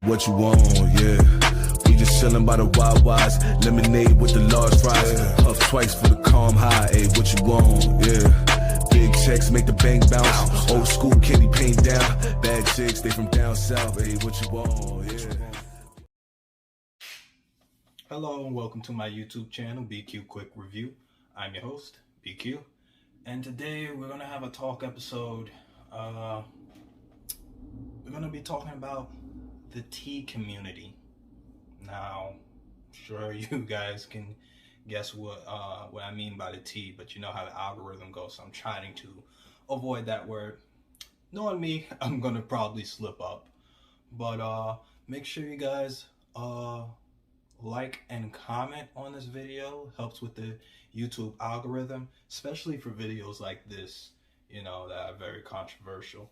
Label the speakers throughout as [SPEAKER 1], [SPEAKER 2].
[SPEAKER 1] What you want, yeah. We just chillin' by the Wawas, lemonade with the large fries. Puff twice for the calm high, ayy, what you want, yeah. Big checks make the bank bounce. Old school candy paint down. Bad chicks, they from down south, ayy, what you want, yeah.
[SPEAKER 2] Hello and welcome to my YouTube channel, BQ Quick Review. I'm your host, BQ. And today we're gonna have a talk episode. We're gonna be talking about the tea community. Now, I'm sure you guys can guess what I mean by the tea, but you know how the algorithm goes, so I'm trying to avoid that word. Knowing me, I'm gonna probably slip up, but make sure you guys like and comment on this video. Helps with the YouTube algorithm, especially for videos like this, you know, that are very controversial.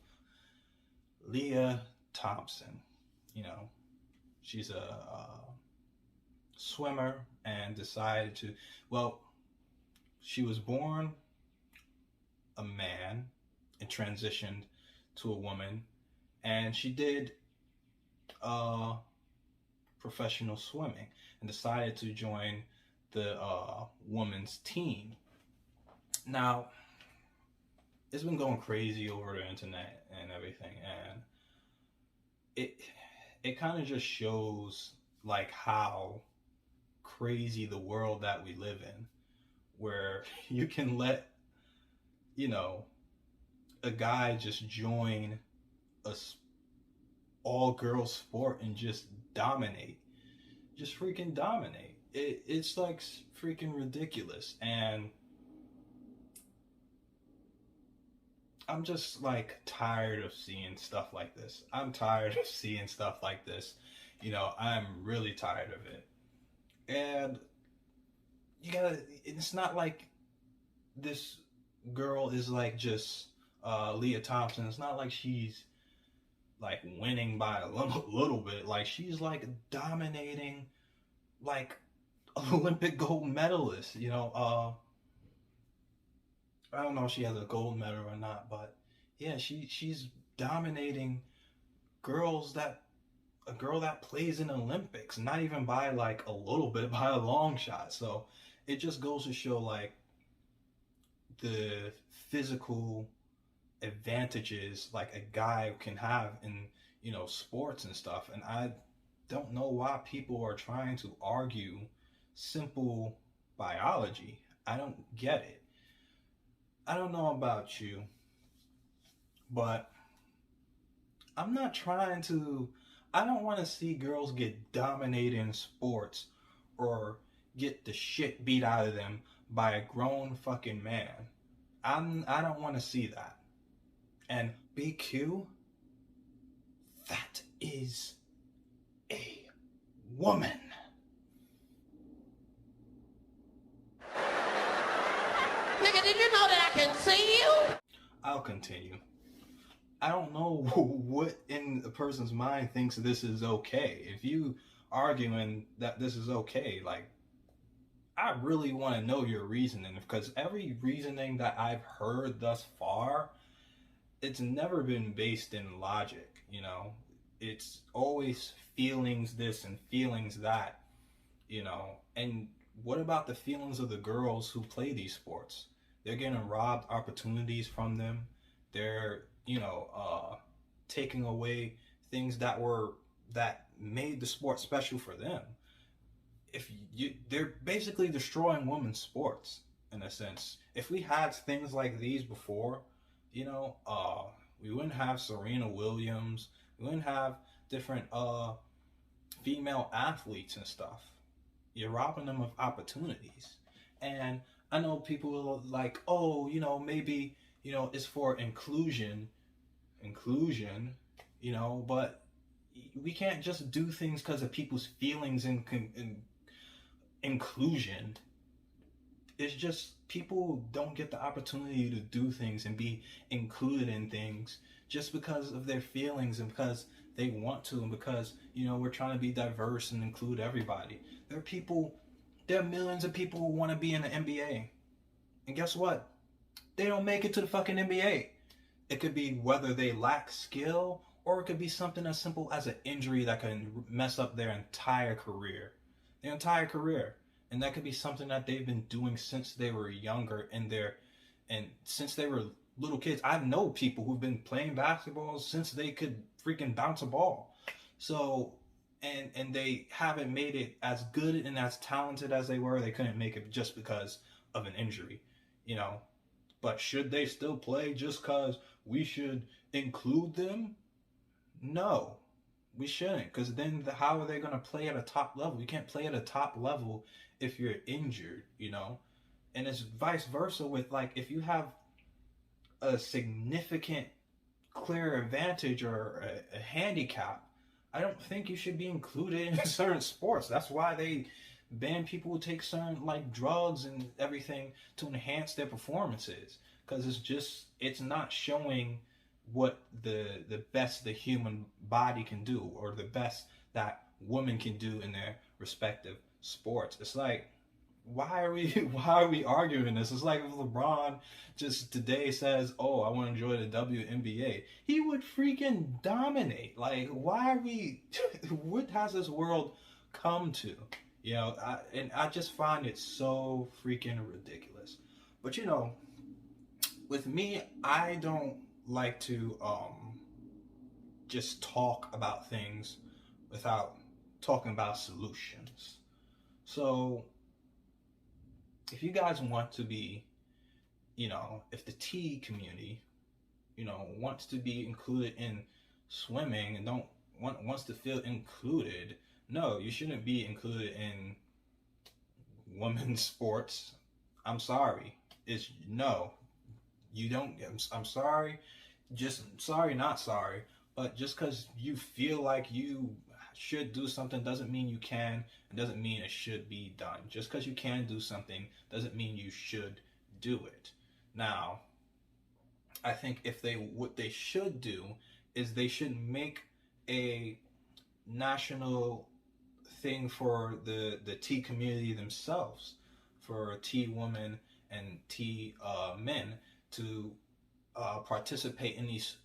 [SPEAKER 2] Leah Thompson, you know, she's a swimmer and decided to, well, she was born a man and transitioned to a woman, and she did professional swimming and decided to join the women's team. Now, it's been going crazy over the internet and everything, and it kind of just shows like how crazy the world that we live in, where you can let, you know, a guy just join a all-girls sport and just dominate, just freaking dominate. It's like freaking ridiculous, and I'm just like tired of seeing stuff like this. I'm tired of seeing stuff like this. You know, I'm really tired of it. And you gotta, it's not like this girl is like just Leah Thompson. It's not like she's like winning by a little bit. Like, she's like dominating, like Olympic gold medalist, you know. I don't know if she has a gold medal or not, but yeah, she's dominating girls that, a girl that plays in Olympics, not even by like a little bit, by a long shot. So it just goes to show like the physical advantages like a guy can have in, you know, sports and stuff. And I don't know why people are trying to argue simple biology. I don't get it. I don't know about you, but I'm not trying to, I don't want to see girls get dominated in sports or get the shit beat out of them by a grown fucking man. I don't want to see that. And BQ, that is a woman.
[SPEAKER 3] Nigga, did you know that I can see you?
[SPEAKER 2] I'll continue. I don't know what in a person's mind thinks this is okay. If you arguing that this is okay, like, I really want to know your reasoning, because every reasoning that I've heard thus far, it's never been based in logic, you know. It's always feelings this and feelings that, you know. And what about the feelings of the girls who play these sports? They're getting robbed opportunities from them. They're, you know, taking away things that made the sport special for them. They're basically destroying women's sports in a sense. If we had things like these before, you know, we wouldn't have Serena Williams. We wouldn't have different female athletes and stuff. You're robbing them of opportunities. And I know people are like, oh, you know, maybe, you know, it's for inclusion, you know, but we can't just do things because of people's feelings and inclusion. It's just people don't get the opportunity to do things and be included in things just because of their feelings and because they want to, and because, you know, we're trying to be diverse and include everybody. There are millions of people who want to be in the NBA. And guess what? They don't make it to the fucking NBA. It could be whether they lack skill or it could be something as simple as an injury that can mess up their entire career. Their entire career. And that could be something that they've been doing since they were younger and since they were little kids. I know people who've been playing basketball since they could freaking bounce a ball. So, and they haven't made it as good and as talented as they were. They couldn't make it just because of an injury, you know. But should they still play just because we should include them? No, we shouldn't, because then how are they going to play at a top level? You can't play at a top level if you're injured, you know? And it's vice versa with, like, if you have a significant clear advantage or a handicap, I don't think you should be included in certain sports. That's why they ban people who take certain, like, drugs and everything to enhance their performances, because it's not showing what the best the human body can do, or the best that women can do in their respective sports. It's like, why are we arguing this? It's like if LeBron just today says, "Oh, I want to enjoy the WNBA," he would freaking dominate. Like, why are we? What has this world come to? You know, I just find it so freaking ridiculous. But you know, with me, I don't like to just talk about things without talking about solutions. So if you guys want to be, you know, if the T community, you know, wants to be included in swimming and wants to feel included, no, you shouldn't be included in women's sports. I'm sorry. It's no. You don't. I'm sorry. Just sorry, not sorry. But just because you feel like you should do something doesn't mean you can. It doesn't mean it should be done. Just because you can do something doesn't mean you should do it. Now, I think what they should do is they should make a national thing for the T community themselves, for T women and T men to participate in these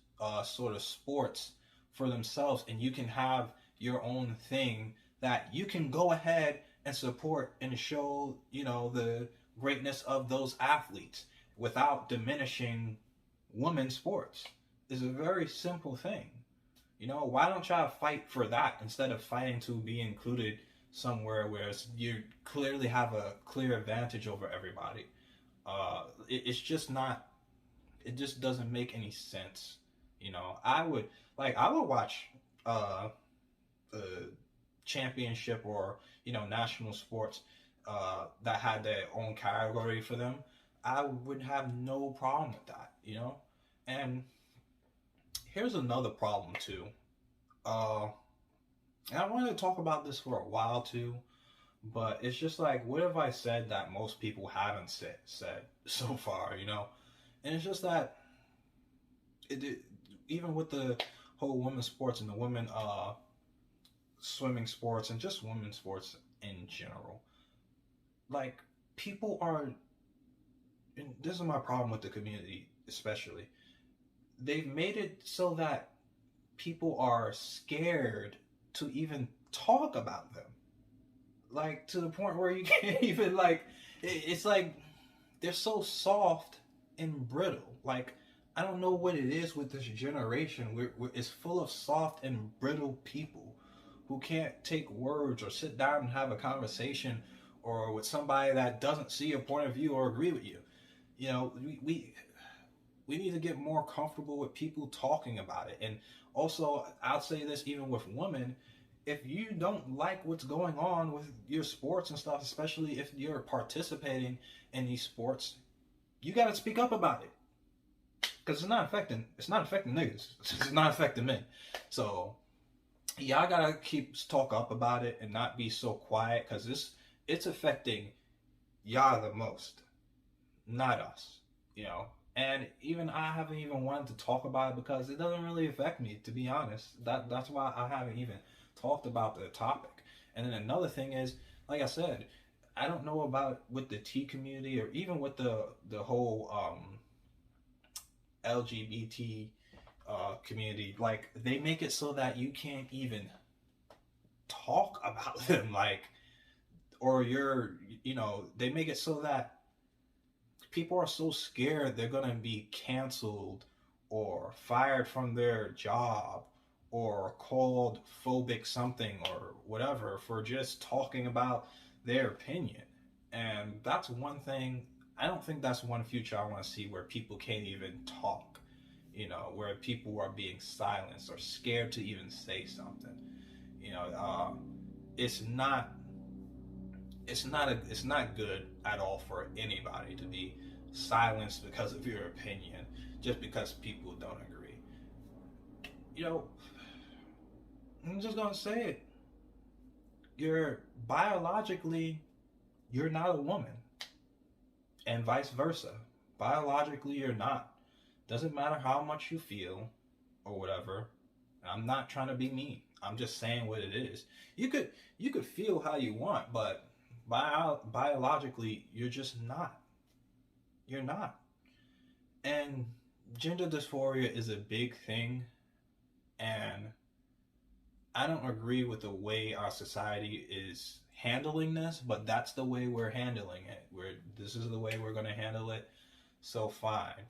[SPEAKER 2] sort of sports for themselves, and you can have your own thing that you can go ahead and support and show, you know, the greatness of those athletes without diminishing women's sports. It's a very simple thing. You know, why don't y'all fight for that instead of fighting to be included somewhere where you clearly have a clear advantage over everybody? It's just not. It just doesn't make any sense. You know, I would watch the championship or, you know, national sports that had their own category for them. I would have no problem with that. You know, and here's another problem too. And I wanted to talk about this for a while too, but it's just like, what have I said that most people haven't said so far, you know? And it's just that even with the whole women's sports and the women swimming sports and just women's sports in general, like, people are, and this is my problem with the community especially, they've made it so that people are scared to even talk about them. Like, to the point where you can't even, like, it's like they're so soft and brittle. Like, I don't know what it is with this generation. It's full of soft and brittle people who can't take words or sit down and have a conversation or with somebody that doesn't see your point of view or agree with you. You know, we need to get more comfortable with people talking about it. And also, I'll say this even with women, if you don't like what's going on with your sports and stuff, especially if you're participating in these sports, you got to speak up about it. Because it's not affecting niggas. It's not affecting men. So, y'all got to keep talk up about it and not be so quiet, because it's affecting y'all the most, not us, you know. And even I haven't even wanted to talk about it because it doesn't really affect me, to be honest. That's why I haven't even talked about the topic. And then another thing is, like I said, I don't know about with the T community or even with the whole LGBT community, like they make it so that you can't even talk about them, like, or they make it so that people are so scared they're gonna be canceled or fired from their job or called phobic something or whatever for just talking about their opinion. And that's one thing, I don't think that's one future I want to see, where people can't even talk, where people are being silenced or scared to even say something. It's not good at all for anybody to be silenced because of your opinion, just because people don't agree. I'm just gonna say it. You're not a woman, and vice versa. Biologically, you're not. Doesn't matter how much you feel or whatever. I'm not trying to be mean. I'm just saying what it is. You could feel how you want, but biologically, you're just not. You're not. And gender dysphoria is a big thing, and I don't agree with the way our society is handling this, but that's the way we're handling it. This is the way we're going to handle it. So fine.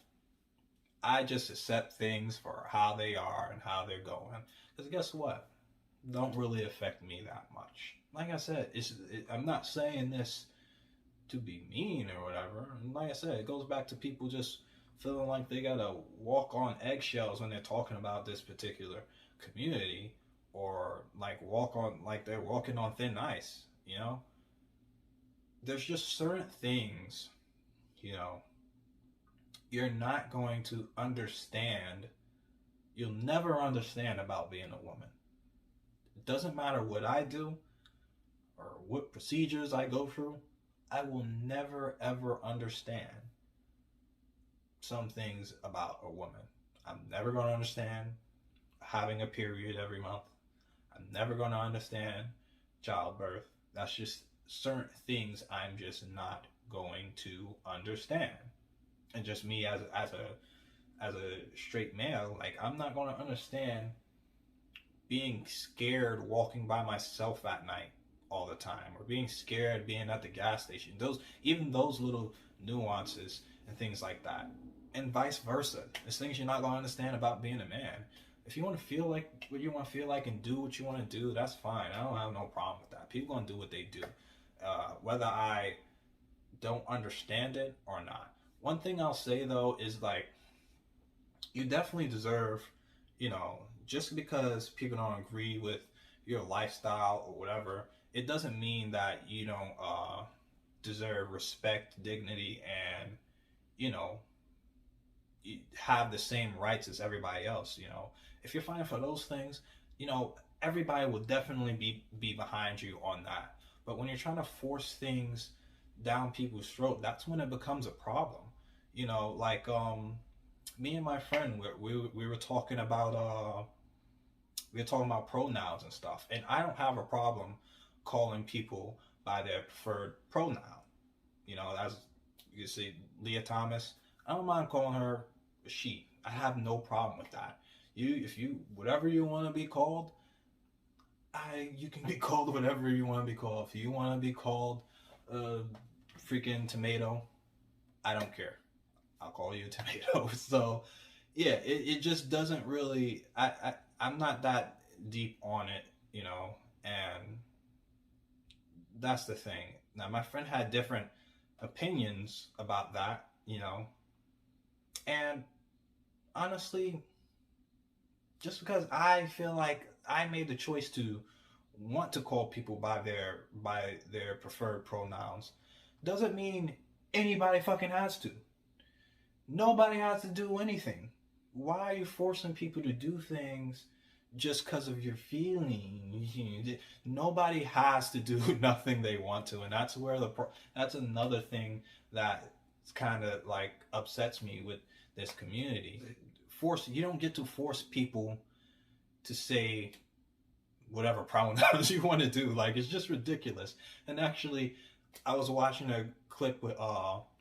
[SPEAKER 2] I just accept things for how they are and how they're going. Because guess what? Don't really affect me that much. Like I said, I'm not saying this to be mean or whatever. And like I said, it goes back to people just feeling like they gotta walk on eggshells when they're talking about this particular community, or like they're walking on thin ice. There's just certain things, you're not going to understand. You'll never understand about being a woman. It doesn't matter what I do or what procedures I go through. I will never ever understand some things about a woman. I'm never going to understand having a period every month. I'm never going to understand childbirth. That's just certain things I'm just not going to understand. And just me as a straight male, like, I'm not going to understand being scared walking by myself at night all the time, or being scared being at the gas station. Even those little nuances and things like that, and vice versa. There's things you're not going to understand about being a man. If you want to feel like what you want to feel like and do what you want to do, that's fine. I don't have no problem with that. People gonna do what they do, whether I don't understand it or not. One thing I'll say though is, like, you definitely deserve, just because people don't agree with your lifestyle or whatever, it doesn't mean that you don't deserve respect, dignity, and you have the same rights as everybody else. If you're fighting for those things, everybody will definitely be behind you on that. But when you're trying to force things down people's throat, that's when it becomes a problem. Like me and my friend, we were talking about pronouns and stuff, and I don't have a problem calling people by their preferred pronoun. As you see, Leah Thomas, I don't mind calling her a she. I have no problem with that. If you whatever you want to be called, you can be called whatever you want to be called. If you want to be called freaking tomato, I don't care. I'll call you a tomato. So yeah, it just doesn't really, I'm not that deep on it, and that's the thing. Now, my friend had different opinions about that, and honestly, just because I feel like I made the choice to want to call people by their preferred pronouns, doesn't mean anybody fucking has to. Nobody has to do anything. Why are you forcing people to do things just because of your feelings? Nobody has to do nothing they want to, and that's where that's another thing that kind of like upsets me with this community. You don't get to force people to say whatever pronouns you want to do. Like, it's just ridiculous. And actually, I was watching a clip with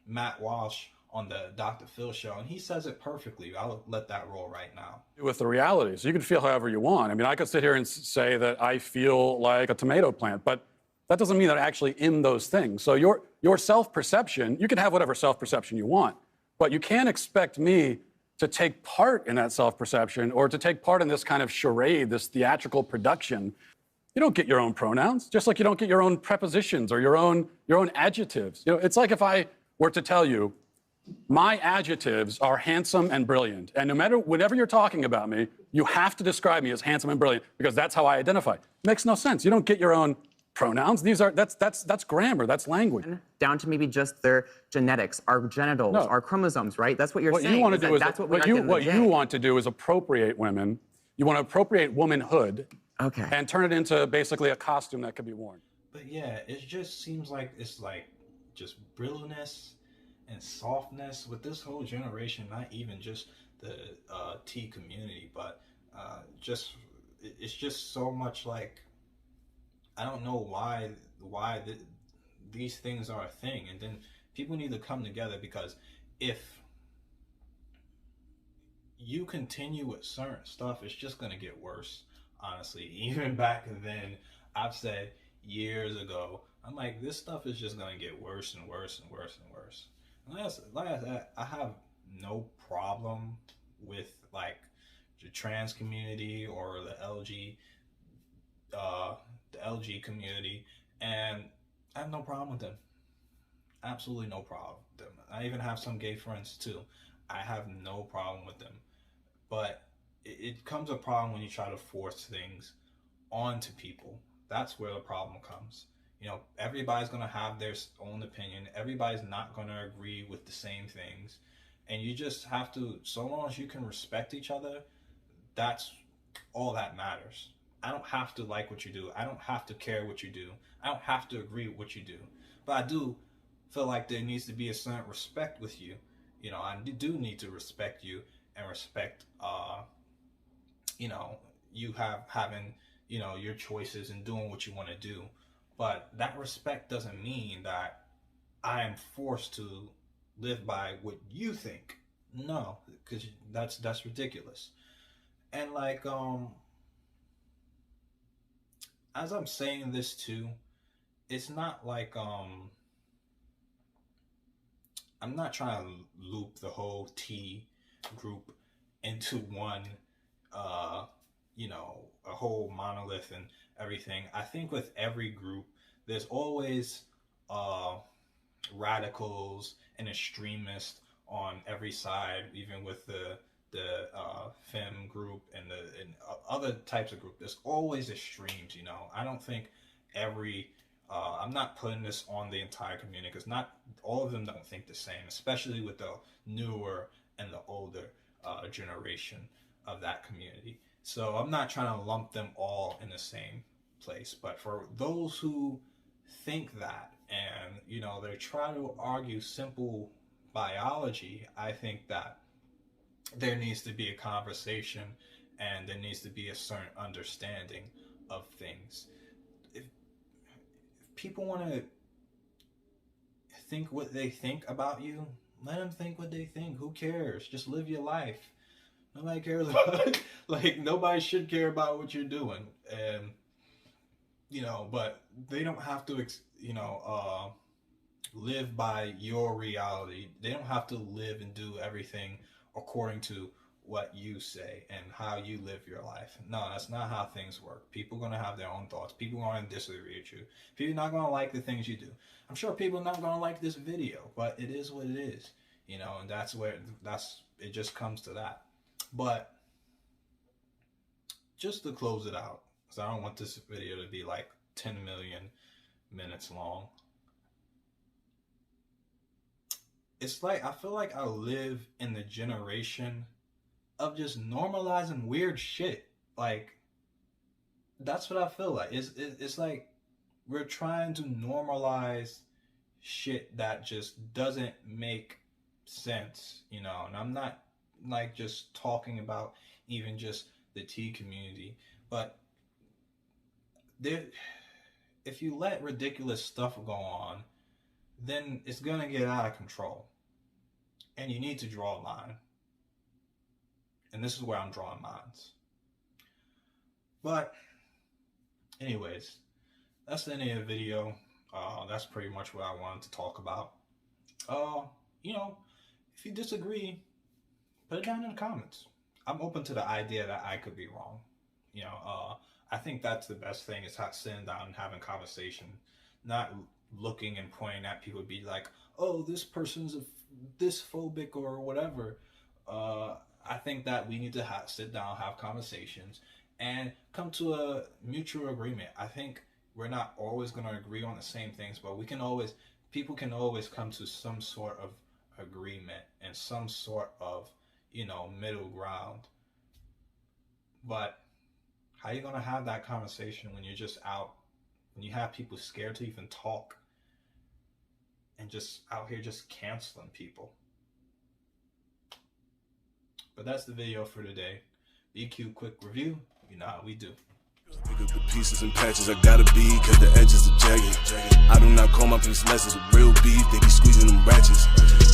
[SPEAKER 2] Matt Walsh on the Dr. Phil show, and he says it perfectly. I'll let that roll right now.
[SPEAKER 4] With the reality. So you can feel however you want. I mean, I could sit here and say that I feel like a tomato plant, but that doesn't mean that I'm actually in those things. So your self-perception, you can have whatever self-perception you want, but you can't expect me to take part in that self-perception or to take part in this kind of charade, this theatrical production. You don't get your own pronouns, just like you don't get your own prepositions or your own adjectives. You know, it's like if I were to tell you, my adjectives are handsome and brilliant, and no matter whenever you're talking about me, you have to describe me as handsome and brilliant because that's how I identify. It makes no sense. You don't get your own pronouns. That's grammar. That's language.
[SPEAKER 5] Down to maybe just their genetics, our genitals, our chromosomes, right? That's what you're saying.
[SPEAKER 4] You want to do is
[SPEAKER 5] that's
[SPEAKER 4] what you want to do is appropriate women. You want to appropriate womanhood.
[SPEAKER 5] Okay.
[SPEAKER 4] And turn it into basically a costume that could be worn.
[SPEAKER 2] But yeah, it just seems like it's like just brilliantness and softness with this whole generation, not even just the T community, but it's just so much like, I don't know why these things are a thing. And then people need to come together, because if you continue with certain stuff, it's just going to get worse. Honestly, even back then, I've said years ago, I'm like, this stuff is just gonna get worse and worse and worse and worse. And like I said, I have no problem with like the trans community or the LG community, and I have no problem with them. Absolutely no problem with them. I even have some gay friends too. I have no problem with them, but it comes a problem when you try to force things onto people. That's where the problem comes. You know, everybody's going to have their own opinion. Everybody's not going to agree with the same things. And you just have to, so long as you can respect each other, that's all that matters. I don't have to like what you do. I don't have to care what you do. I don't have to agree with what you do. But I do feel like there needs to be a certain respect with you. You know, I do need to respect you and respect, you know, you having, you know, your choices and doing what you want to do. But that respect doesn't mean that I am forced to live by what you think. No, because that's ridiculous. And like, as I'm saying this too, it's not like, I'm not trying to loop the whole T group into one, you know, a whole monolith and everything. I think with every group, there's always radicals and extremists on every side, even with the femme group and other types of group. There's always extremes, you know. I don't think I'm not putting this on the entire community, because not all of them don't think the same, especially with the newer and the older generation of that community. So I'm not trying to lump them all in the same place. But for those who think that, and you know, they try to argue simple biology, I think that there needs to be a conversation and there needs to be a certain understanding of things. If people want to think what they think about you, let them think what they think. Who cares? Just live your life. Nobody cares about like, nobody should care about what you're doing. And you know, but they don't have to, you know, live by your reality. They don't have to live and do everything according to what you say and how you live your life. No, that's not how things work. People are going to have their own thoughts. People are going to disagree with you. People are not going to like the things you do. I'm sure people are not going to like this video, but it is what it is, you know, and it just comes to that. But just to close it out, because I don't want this video to be like 10 million minutes long. It's like, I feel like I live in the generation of just normalizing weird shit. Like, that's what I feel like. It's like we're trying to normalize shit that just doesn't make sense, you know. And I'm not like just talking about even just the T community, but if you let ridiculous stuff go on, then it's gonna get out of control. And you need to draw a line. And this is where I'm drawing lines. But anyways, that's the end of the video. That's pretty much what I wanted to talk about. You know, if you disagree, put it down in the comments. I'm open to the idea that I could be wrong. You know, I think that's the best thing, is sitting down and having conversation, not looking and pointing at people, be like, oh, this person's this phobic or whatever. I think that we need to sit down, have conversations, and come to a mutual agreement. I think we're not always going to agree on the same things, but people can always come to some sort of agreement and some sort of, you know, middle ground. But how are you going to have that conversation when you're just out, when you have people scared to even talk, and just out here just canceling people? But that's the video for today. BQ quick review. You know how we do.
[SPEAKER 1] Pick up the pieces and patches, I gotta be, cause the edges are jagged. I do not call my piece lessons with real beef, they be squeezing them ratchets.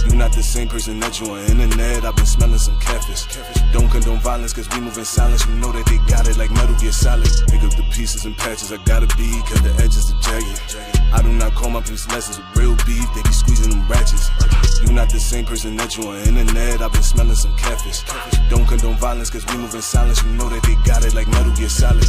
[SPEAKER 1] You not the same person that you on internet, I've been smelling some catfish. Don't condone violence, cause we move in silence, you know that they got it like Metal Gear Solid. Pick up the pieces and patches, I gotta be, cause the edges are jagged. I do not call my piece lessons with real beef, they be squeezing them ratchets. You not the same person that you on internet, I've been smelling some catfish. Don't condone violence, cause we move in silence, you know that they got it like Metal Gear Solid.